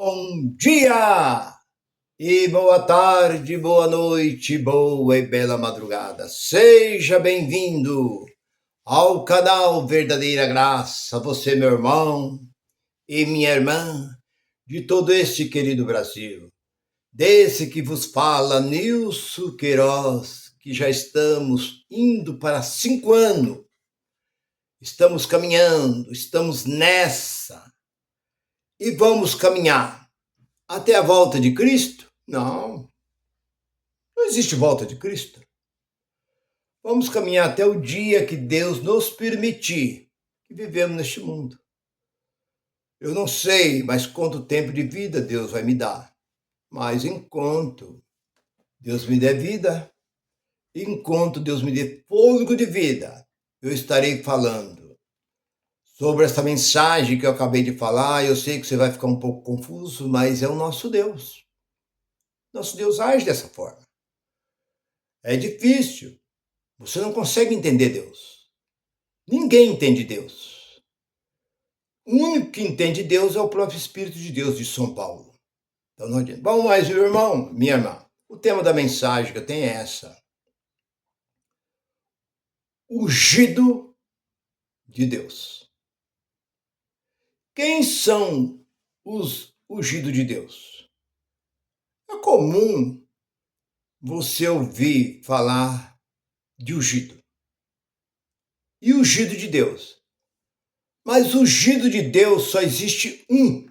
Bom dia! E boa tarde, boa noite, boa e bela madrugada. Seja bem-vindo ao canal Verdadeira Graça, você, meu irmão e minha irmã, de todo este querido Brasil. Desse que vos fala, Nilson Queiroz, que já estamos indo para 5 anos. Estamos caminhando, estamos nessa. E vamos caminhar até a volta de Cristo? Não existe volta de Cristo. Vamos caminhar até o dia que Deus nos permitir que vivemos neste mundo. Eu não sei mais quanto tempo de vida Deus vai me dar, mas enquanto Deus me der vida, enquanto Deus me der fôlego de vida, eu estarei falando sobre essa mensagem que eu acabei de falar. Eu sei que você vai ficar um pouco confuso, mas é o nosso Deus. Nosso Deus age dessa forma. É difícil. Você não consegue entender Deus. Ninguém entende Deus. O único que entende Deus é o próprio Espírito de Deus de São Paulo. Então não adianta. Bom, mas meu irmão, minha irmã, o tema da mensagem que eu tenho é essa. Ungido de Deus. Quem são os ungidos de Deus? É comum você ouvir falar de ungido. E ungido de Deus. Mas o ungido de Deus só existe um.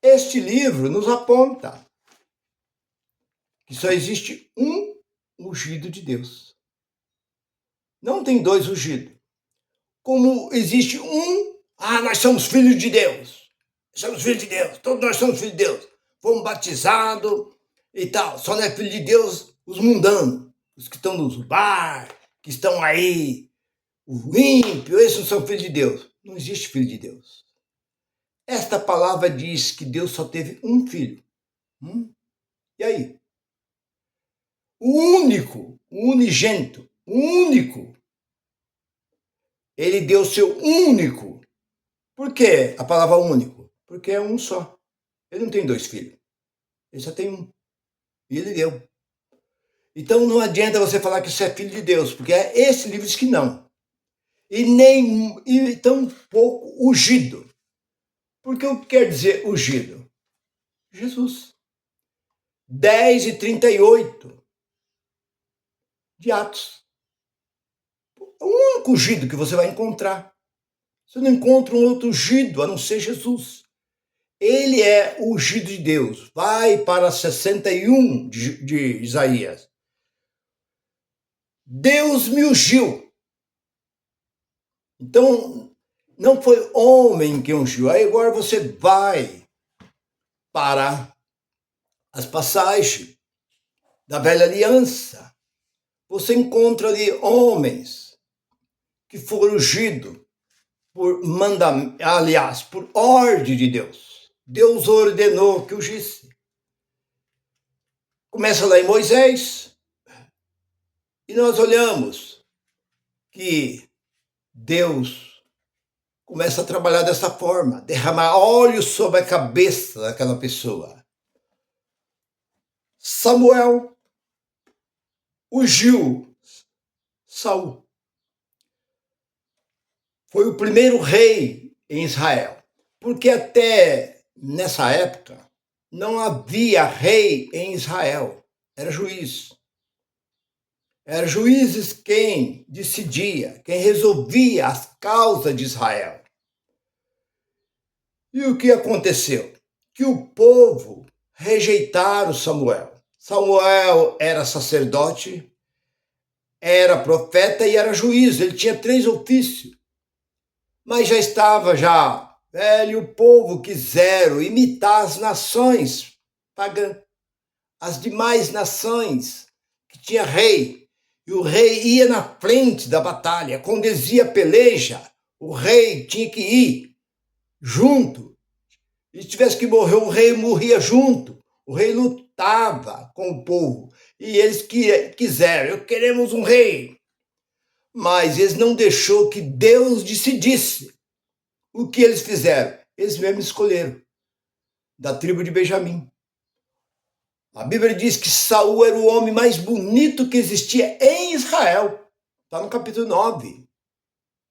Este livro nos aponta que só existe um ungido de Deus. Não tem dois ungidos. Como existe um, nós somos filhos de Deus. Somos filhos de Deus. Todos nós somos filhos de Deus. Fomos batizados e tal. Só não é filho de Deus os mundanos. Os que estão nos bar, que estão aí, o ímpio, esses não são filhos de Deus. Não existe filho de Deus. Esta palavra diz que Deus só teve um filho. E aí? O único, o unigênito, o único. Ele deu seu único. Por que a palavra único? Porque é um só. Ele não tem dois filhos. Ele só tem um. E ele deu. Então não adianta você falar que você é filho de Deus, porque esse livro diz que não. E tão pouco ungido. Porque o que quer dizer ungido? Jesus. 10:38 de Atos. É o único ungido que você vai encontrar. Você não encontra um outro ungido a não ser Jesus. Ele é o ungido de Deus. Vai para 61 de Isaías. Deus me ungiu. Então, não foi homem que ungiu. Aí agora você vai para as passagens da velha aliança. Você encontra ali homens que foram ungidos por por ordem de Deus. Deus ordenou que ungisse. Começa lá em Moisés. E nós olhamos que Deus começa a trabalhar dessa forma, derramar óleo sobre a cabeça daquela pessoa. Samuel ungiu Saul. Foi o primeiro rei em Israel, porque até nessa época não havia rei em Israel, era juiz. Eram juízes quem decidia, quem resolvia as causas de Israel. E o que aconteceu? Que o povo rejeitaram Samuel. Samuel era sacerdote, era profeta e era juiz. Ele tinha 3 ofícios. Mas já estava velho, o povo quiseram imitar as nações pagãs, as demais nações que tinha rei. E o rei ia na frente da batalha. Quando dizia peleja, o rei tinha que ir junto. E se tivesse que morrer, o rei morria junto. O rei lutava com o povo. E eles quiseram, queremos um rei. Mas eles não deixou que Deus decidisse. O que eles fizeram? Eles mesmos escolheram, da tribo de Benjamim. A Bíblia diz que Saul era o homem mais bonito que existia em Israel. Está no capítulo 9,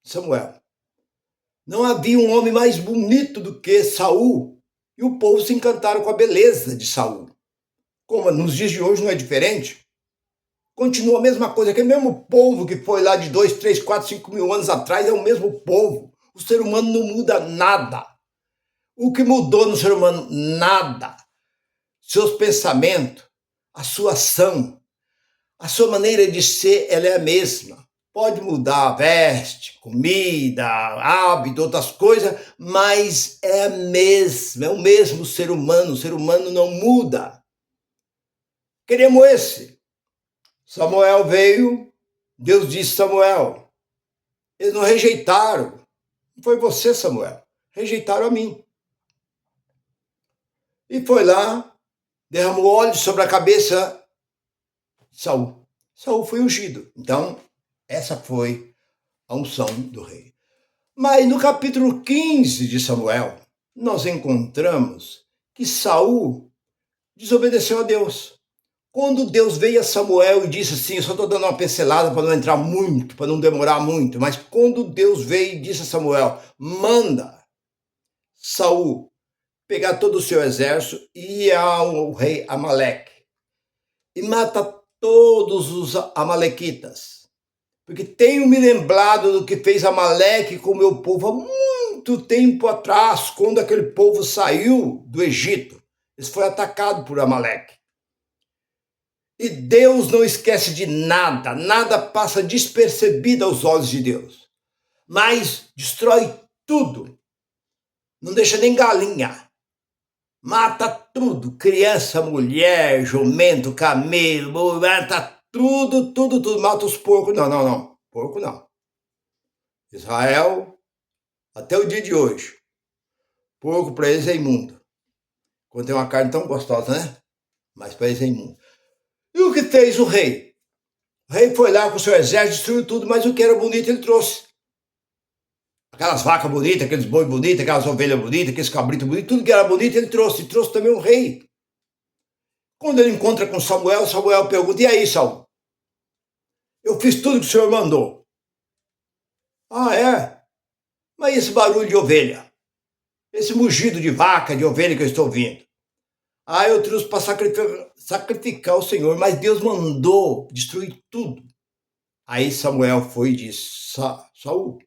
Samuel. Não havia um homem mais bonito do que Saul. E o povo se encantaram com a beleza de Saul. Como nos dias de hoje não é diferente. Continua a mesma coisa, aquele mesmo povo que foi lá de 2, 3, 4, 5 mil anos atrás é o mesmo povo. O ser humano não muda nada. O que mudou no ser humano? Nada. Seus pensamentos, a sua ação, a sua maneira de ser, ela é a mesma. Pode mudar a veste, comida, hábito, outras coisas, mas é a mesma, é o mesmo ser humano. O ser humano não muda. Queremos esse. Samuel veio, Deus disse: Samuel, eles não rejeitaram. Não foi você, Samuel. Rejeitaram a mim. E foi lá, derramou óleo sobre a cabeça de Saul. Saul foi ungido. Então, essa foi a unção do rei. Mas no capítulo 15 de Samuel, nós encontramos que Saul desobedeceu a Deus. Quando Deus veio a Samuel e disse assim, eu só estou dando uma pincelada para não entrar muito, para não demorar muito, mas quando Deus veio e disse a Samuel, manda Saul pegar todo o seu exército e ir ao rei Amaleque e mata todos os amalequitas, porque tenho me lembrado do que fez Amaleque com o meu povo há muito tempo atrás, quando aquele povo saiu do Egito. Eles foram atacados por Amaleque. E Deus não esquece de nada, nada passa despercebido aos olhos de Deus, mas destrói tudo, não deixa nem galinha. Mata tudo, criança, mulher, jumento, camelo, mata tudo, tudo, tudo. Mata os porcos. Não, porco não. Israel, até o dia de hoje, porco para eles é imundo. Quando tem uma carne tão gostosa, né? Mas para eles é imundo. E o que fez o rei? O rei foi lá com o seu exército, destruiu tudo, mas o que era bonito ele trouxe. Aquelas vacas bonitas, aqueles bois bonitos, aquelas ovelhas bonitas, aqueles cabritos bonitos, tudo que era bonito ele trouxe. E trouxe também o rei. Quando ele encontra com Samuel, Samuel pergunta, e aí, Saul? Eu fiz tudo que o senhor mandou. Ah, é? Mas esse barulho de ovelha? Esse mugido de vaca, de ovelha que eu estou ouvindo? Ah, eu trouxe para sacrificar o Senhor, mas Deus mandou destruir tudo. Aí Samuel foi e disse, Saul,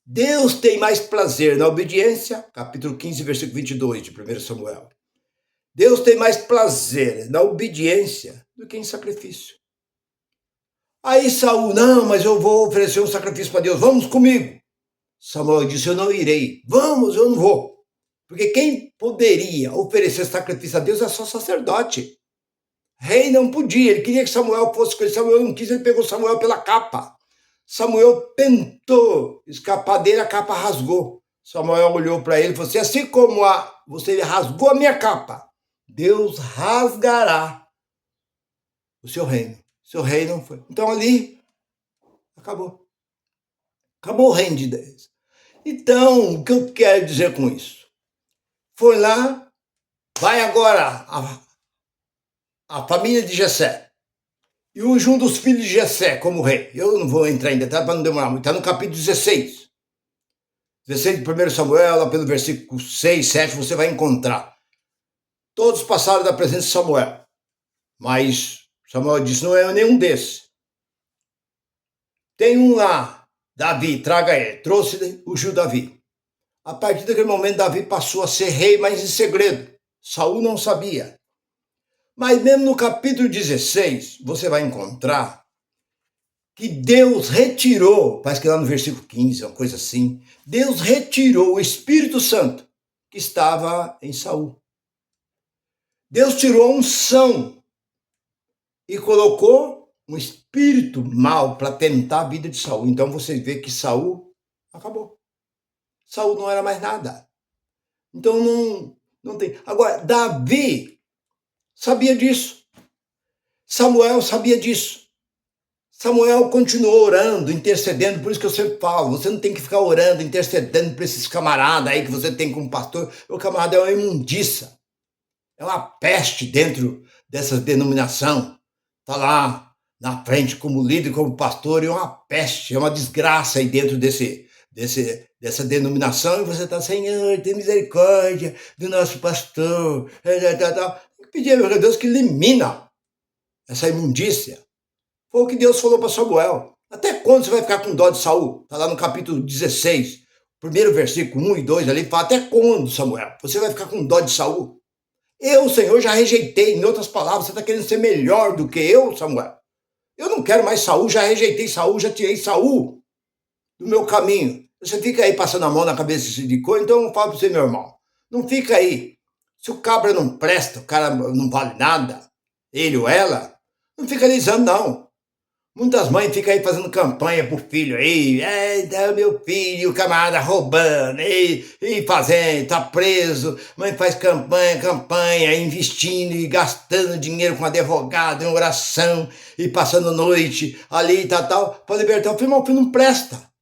Deus tem mais prazer na obediência, capítulo 15, versículo 22 de 1 Samuel. Deus tem mais prazer na obediência do que em sacrifício. Aí Saul, não, mas eu vou oferecer um sacrifício para Deus, vamos comigo. Samuel disse, eu não irei. Vamos, eu não vou. Porque quem poderia oferecer sacrifício a Deus é só sacerdote. Rei não podia, ele queria que Samuel fosse com ele. Samuel não quis, ele pegou Samuel pela capa. Samuel tentou escapar dele, a capa rasgou. Samuel olhou para ele e falou assim como você rasgou a minha capa, Deus rasgará o seu reino. Seu reino foi. Então ali, acabou. Acabou o reino de Deus. Então, o que eu quero dizer com isso? Foi lá, vai agora a família de Jessé. E unge um dos filhos de Jessé como rei. Eu não vou entrar em detalhe para não demorar muito. Está no capítulo 16. 16 de 1 Samuel, lá pelo versículo 6, 7, você vai encontrar. Todos passaram da presença de Samuel. Mas Samuel disse, não é nenhum desses. Tem um lá, Davi, traga ele. Trouxe, ungiu Davi. A partir daquele momento, Davi passou a ser rei, mas em segredo. Saul não sabia. Mas mesmo no capítulo 16, você vai encontrar que Deus retirou, parece que lá no versículo 15, uma coisa assim, Deus retirou o Espírito Santo que estava em Saul. Deus tirou a unção e colocou um espírito mau para tentar a vida de Saul. Então você vê que Saul acabou. Saul não era mais nada. Então não tem. Agora, Davi sabia disso. Samuel sabia disso. Samuel continuou orando, intercedendo, por isso que eu sempre falo, você não tem que ficar orando, intercedendo por esses camaradas aí que você tem como pastor. O camarada é uma imundícia, é uma peste dentro dessa denominação. Está lá na frente como líder, como pastor, e é uma peste, é uma desgraça aí dentro dessa denominação, e você está, Senhor, tem misericórdia do nosso pastor. Tem que pedir a Deus que elimina essa imundícia. Foi o que Deus falou para Samuel. Até quando você vai ficar com dó de Saul? Está lá no capítulo 16, primeiro versículo 1 e 2 ali, fala, até quando, Samuel? Você vai ficar com dó de Saul? Eu, Senhor, já rejeitei. Em outras palavras, você está querendo ser melhor do que eu, Samuel? Eu não quero mais Saul, já rejeitei Saul, já tirei Saul do meu caminho. Você fica aí passando a mão na cabeça de coisa, então eu falo para você, meu irmão, não fica aí. Se o cabra não presta, o cara não vale nada, ele ou ela, não fica alisando, não. Muitas mães ficam aí fazendo campanha pro filho aí, meu filho, o camarada roubando, e fazendo, tá preso. Mãe faz campanha, investindo e gastando dinheiro com advogado, em oração, e passando noite ali e tal, para libertar o filho, mas o filho não presta.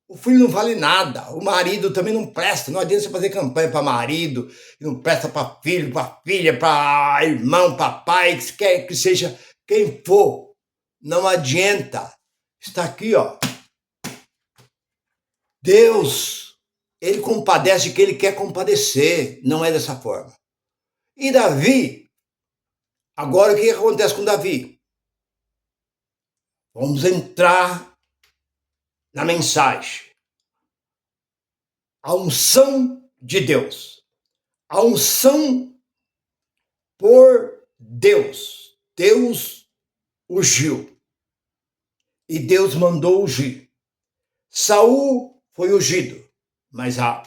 O filho não vale nada, o marido também não presta, não adianta você fazer campanha para marido, não presta para filho, para filha, para irmão, para pai, que quer que seja quem for. Não adianta. Está aqui, ó. Deus, ele compadece que ele quer compadecer. Não é dessa forma. E Davi, agora o que acontece com Davi? Vamos entrar na mensagem. A unção de Deus. A unção por Deus. Deus ungiu. E Deus mandou ungir. Saul foi ungido, mas ao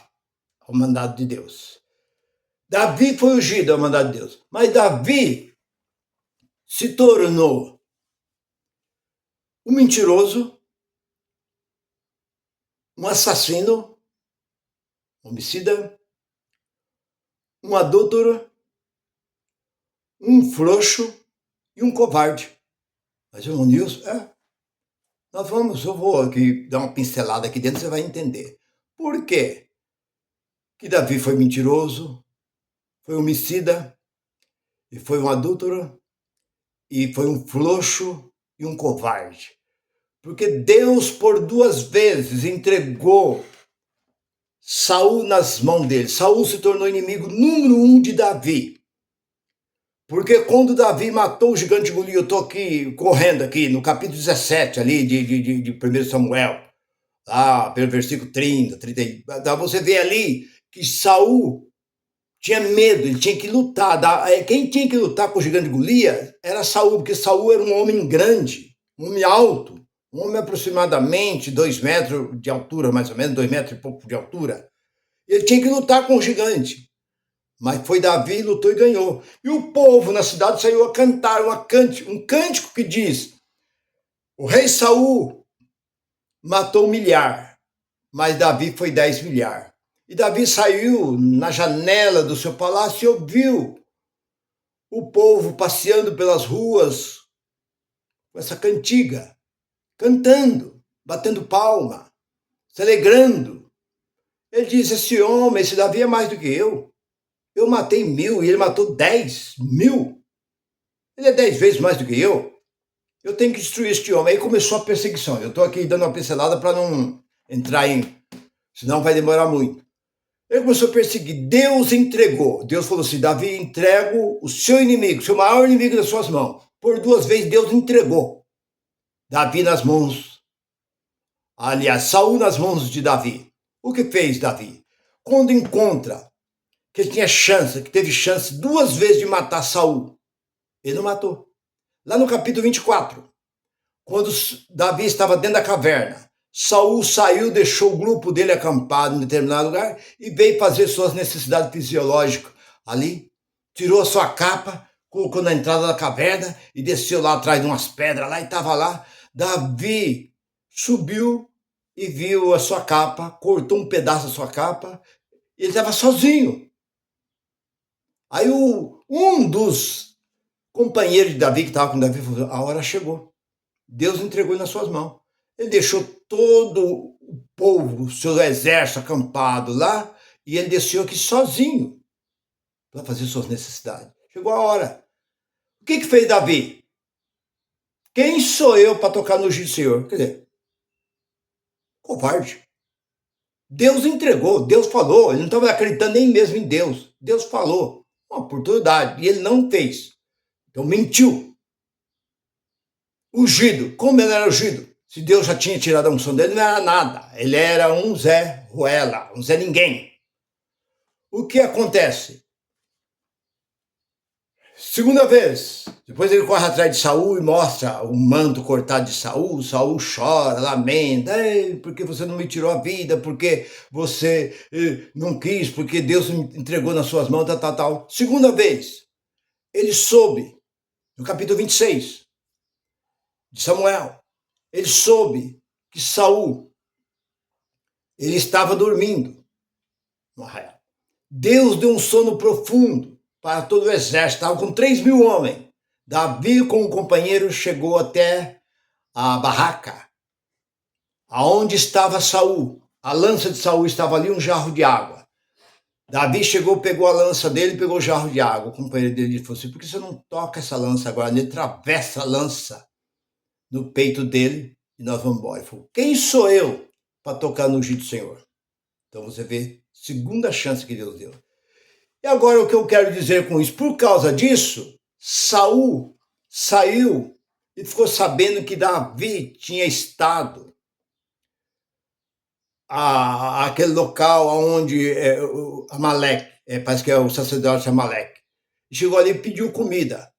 mandado de Deus. Davi foi ungido ao mandado de Deus, mas Davi se tornou um mentiroso, um assassino, um homicida, um adúltero, um frouxo e um covarde. Mas o Nilson, eu vou aqui dar uma pincelada aqui dentro, você vai entender. Por quê? Que Davi foi mentiroso, foi homicida, e foi um adúltero, e foi um frouxo e um covarde. Porque Deus, por 2 vezes, entregou Saul nas mãos dele. Saul se tornou inimigo número 1 de Davi. Porque quando Davi matou o gigante Golias, eu estou aqui, correndo aqui, no capítulo 17 ali de 1 Samuel, pelo versículo 30, você vê ali que Saul tinha medo, ele tinha que lutar. Quem tinha que lutar com o gigante Golias era Saul, porque Saul era um homem grande, um homem alto, um homem aproximadamente 2 metros de altura, mais ou menos, 2 metros e pouco de altura. Ele tinha que lutar com o gigante. Mas foi Davi, lutou e ganhou. E o povo na cidade saiu a cantar um cântico que diz: o rei Saul matou 1 milhar, mas Davi foi 10 milhar. E Davi saiu na janela do seu palácio e ouviu o povo passeando pelas ruas com essa cantiga, cantando, batendo palma, se alegrando. Ele disse: esse homem, esse Davi é mais do que eu. Eu matei 1000 e ele matou 10.000. Ele é 10 vezes mais do que eu. Eu tenho que destruir este homem. Aí começou a perseguição. Eu estou aqui dando uma pincelada para não entrar senão vai demorar muito. Ele começou a perseguir. Deus entregou. Deus falou assim: Davi, entrego o seu inimigo, seu maior inimigo nas suas mãos. Por 2 vezes Deus entregou Davi nas mãos. Aliás, Saul nas mãos de Davi. O que fez Davi? Quando encontra que ele tinha chance, que teve chance 2 vezes de matar Saul, ele não matou. Lá no capítulo 24, quando Davi estava dentro da caverna, Saul saiu, deixou o grupo dele acampado em determinado lugar e veio fazer suas necessidades fisiológicas ali, tirou a sua capa, colocou na entrada da caverna e desceu lá atrás de umas pedras lá e estava lá. Davi subiu e viu a sua capa, cortou um pedaço da sua capa, e ele estava sozinho. Aí um dos companheiros de Davi, que estava com Davi, falou: a hora chegou. Deus entregou nas suas mãos. Ele deixou todo o povo, o seu exército acampado lá, e ele desceu aqui sozinho para fazer suas necessidades. Chegou a hora. O que fez Davi? Quem sou eu para tocar no ungido do Senhor? Quer dizer, covarde. Deus entregou, Deus falou, ele não estava acreditando nem mesmo em Deus. Deus falou, uma oportunidade, e ele não fez. Então mentiu. Ungido, como ele era ungido? Se Deus já tinha tirado a unção dele, não era nada. Ele era um Zé Ruela, um Zé Ninguém. O que acontece? Segunda vez, depois ele corre atrás de Saul e mostra o manto cortado de Saul. Saul chora, lamenta, porque você não me tirou a vida, porque você não quis, porque Deus me entregou nas suas mãos, tal. Segunda vez, ele soube, no capítulo 26 de Samuel, ele soube que Saul, ele estava dormindo no arraial. Deus deu um sono profundo para todo o exército, estava com 3.000 homens. Davi, com o companheiro, chegou até a barraca, aonde estava Saul. A lança de Saul estava ali, um jarro de água. Davi chegou, pegou a lança dele, pegou o jarro de água. O companheiro dele falou assim, por que você não toca essa lança agora? Ele atravessa a lança no peito dele e nós vamos embora. Ele falou, quem sou eu para tocar no ungido do Senhor? Então você vê, segunda chance que Deus deu. E agora o que eu quero dizer com isso? Por causa disso, Saul saiu e ficou sabendo que Davi tinha estado aquele local onde Amaleque, parece que é o sacerdote Amaleque, chegou ali e pediu comida.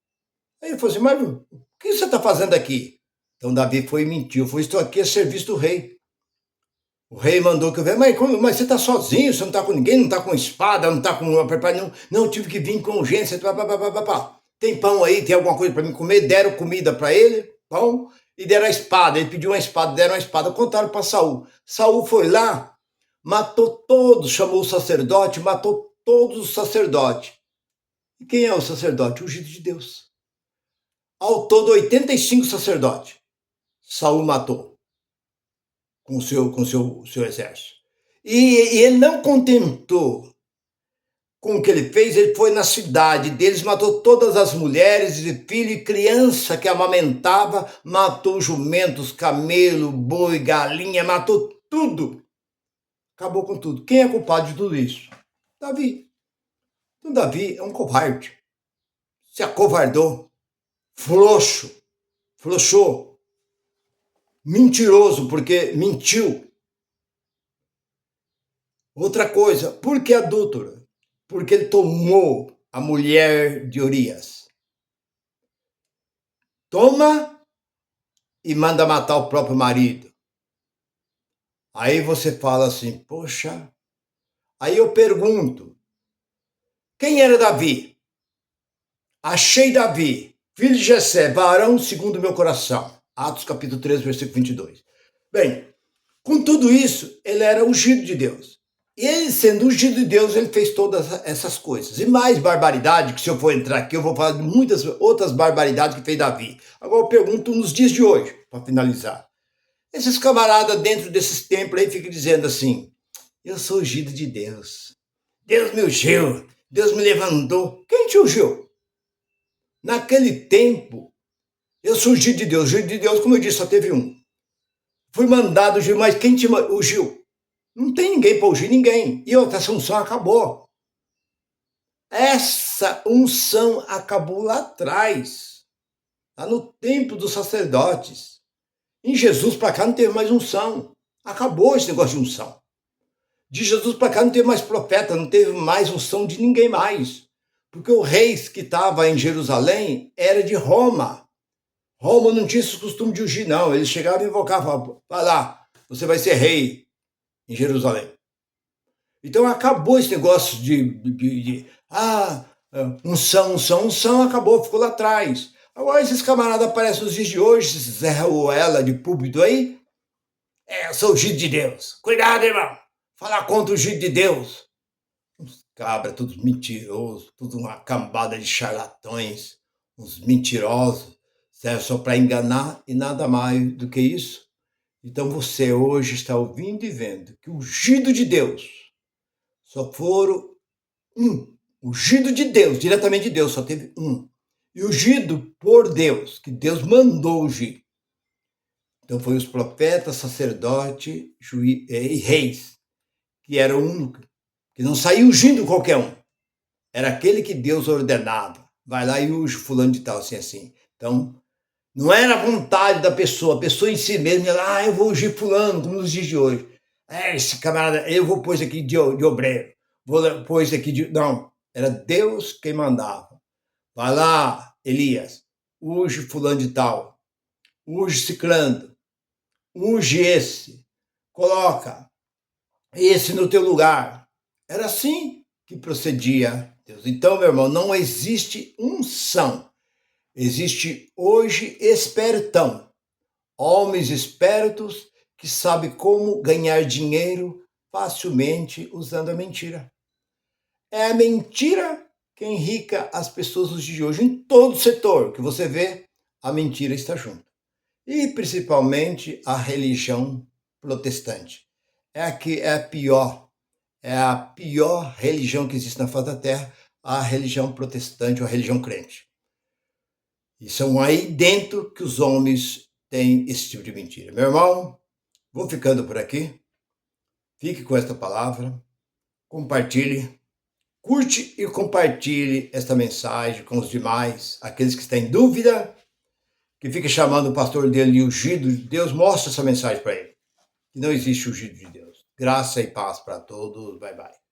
Aí ele falou assim, mas o que você está fazendo aqui? Então Davi foi e mentiu, falou, estou aqui a serviço do rei. O rei mandou que eu veja, mas você está sozinho, você não está com ninguém, não está com espada, não está com uma preparação, não, eu tive que vir com urgência, tem pão aí, tem alguma coisa para mim comer? Deram comida para ele, pão, e deram a espada, ele pediu uma espada, deram a espada, contaram para Saul. Saul foi lá, matou todos, chamou o sacerdote, matou todos os sacerdotes. E quem é o sacerdote? O ungido de Deus. Ao todo, 85 sacerdotes, Saul matou com o seu exército. E ele não contentou com o que ele fez, ele foi na cidade deles, matou todas as mulheres, e filho e criança que amamentava, matou jumentos, camelo, boi, galinha, matou tudo. Acabou com tudo. Quem é culpado de tudo isso? Davi. Então Davi é um covarde. Se acovardou, flochou, mentiroso, porque mentiu. Outra coisa, por que adúltero? Porque ele tomou a mulher de Urias. Toma e manda matar o próprio marido. Aí você fala assim, poxa. Aí eu pergunto, quem era Davi? Achei Davi, filho de Jessé, varão segundo o meu coração. Atos capítulo 3, versículo 22. Bem, com tudo isso, ele era ungido de Deus. E ele, sendo ungido de Deus, ele fez todas essas coisas. E mais barbaridade, que se eu for entrar aqui, eu vou falar de muitas outras barbaridades que fez Davi. Agora eu pergunto nos dias de hoje, para finalizar. Esses camaradas dentro desses templos aí ficam dizendo assim, eu sou ungido de Deus. Deus me ungiu, Deus me levantou. Quem te ungiu? Naquele tempo, eu sou ungido de Deus. Ungido de Deus, como eu disse, só teve um. Fui mandado ungir, mas quem te ungiu? Não tem ninguém para ungir ninguém. E outra, essa unção acabou. Essa unção acabou lá atrás. Lá no tempo dos sacerdotes. Em Jesus para cá não teve mais unção. Acabou esse negócio de unção. De Jesus para cá não teve mais profeta, não teve mais unção de ninguém mais. Porque o rei que estava em Jerusalém era de Roma. Roma não tinha esse costume de ungir, não. Eles chegavam e invocavam, falavam, vai lá, você vai ser rei em Jerusalém. Então acabou esse negócio de unção, acabou, ficou lá atrás. Agora esses camaradas aparecem nos dias de hoje, esses Zé Ruela de púlpito aí. Eu sou ungido de Deus. Cuidado, irmão. Falar contra o ungido de Deus. Uns cabras, todos mentirosos, tudo uma cambada de charlatões, uns mentirosos. serve só para enganar e nada mais do que isso. Então você hoje está ouvindo e vendo que o ungido de Deus só foram um. Ungido de Deus, diretamente de Deus, só teve um. E ungido por Deus, que Deus mandou ungir. Então foi os profetas, sacerdotes e reis, que era o único, que não saiu ungindo qualquer um. Era aquele que Deus ordenava. Vai lá e unge fulano de tal, assim. Então, não era a vontade da pessoa, a pessoa em si mesma, ela, eu vou ungir fulano, como nos dias de hoje. Esse camarada, eu vou pôr isso aqui de obreiro, vou pôr isso aqui de... Não, era Deus quem mandava. Vai lá, Elias, unge fulano de tal, unge ciclano, unge esse, coloca esse no teu lugar. Era assim que procedia Deus. Então, meu irmão, não existe unção. Existe hoje espertão. Homens espertos que sabem como ganhar dinheiro facilmente usando a mentira. É a mentira que enrica as pessoas dos dias de hoje. Em todo setor que você vê, a mentira está junto. E principalmente a religião protestante. É a pior religião que existe na face da terra, a religião protestante ou a religião crente. E são aí dentro que os homens têm esse tipo de mentira. Meu irmão, vou ficando por aqui. Fique com esta palavra. Compartilhe. Curte e compartilhe esta mensagem com os demais, aqueles que estão em dúvida, que fique chamando o pastor dele de ungido de Deus, mostre essa mensagem para ele. Que não existe ungido de Deus. Graça e paz para todos. Bye, bye.